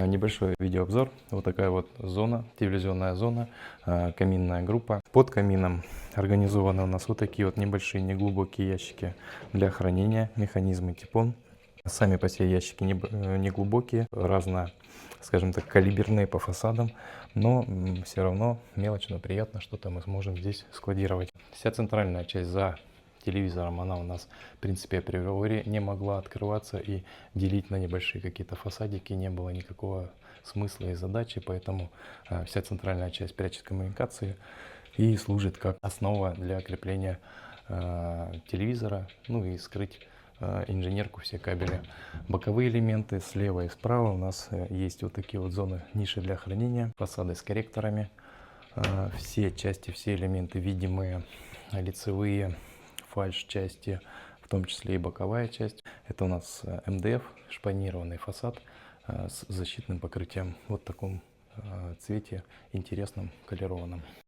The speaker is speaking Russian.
Небольшой видеообзор. Вот такая вот зона, телевизионная зона, каминная группа. Под камином организованы у нас вот такие вот небольшие неглубокие ящики для хранения, механизмы типон. Сами по себе ящики неглубокие, разно, скажем так, калиберные по фасадам, но все равно мелочь, но приятно, что-то мы сможем здесь складировать. Вся центральная часть за телевизором, она у нас, в принципе, априори не могла открываться, и делить на небольшие какие-то фасадики не было никакого смысла и задачи, поэтому вся центральная часть прячет коммуникации и служит как основа для крепления телевизора, ну и скрыть инженерку, все кабели. Боковые элементы слева и справа у нас есть вот такие вот зоны, ниши для хранения, фасады с корректорами. Все части, все элементы видимые, лицевые, фальш-части, в том числе и боковая часть. Это у нас МДФ, шпанированный фасад с защитным покрытием. Вот в таком цвете, интересном, колерованном.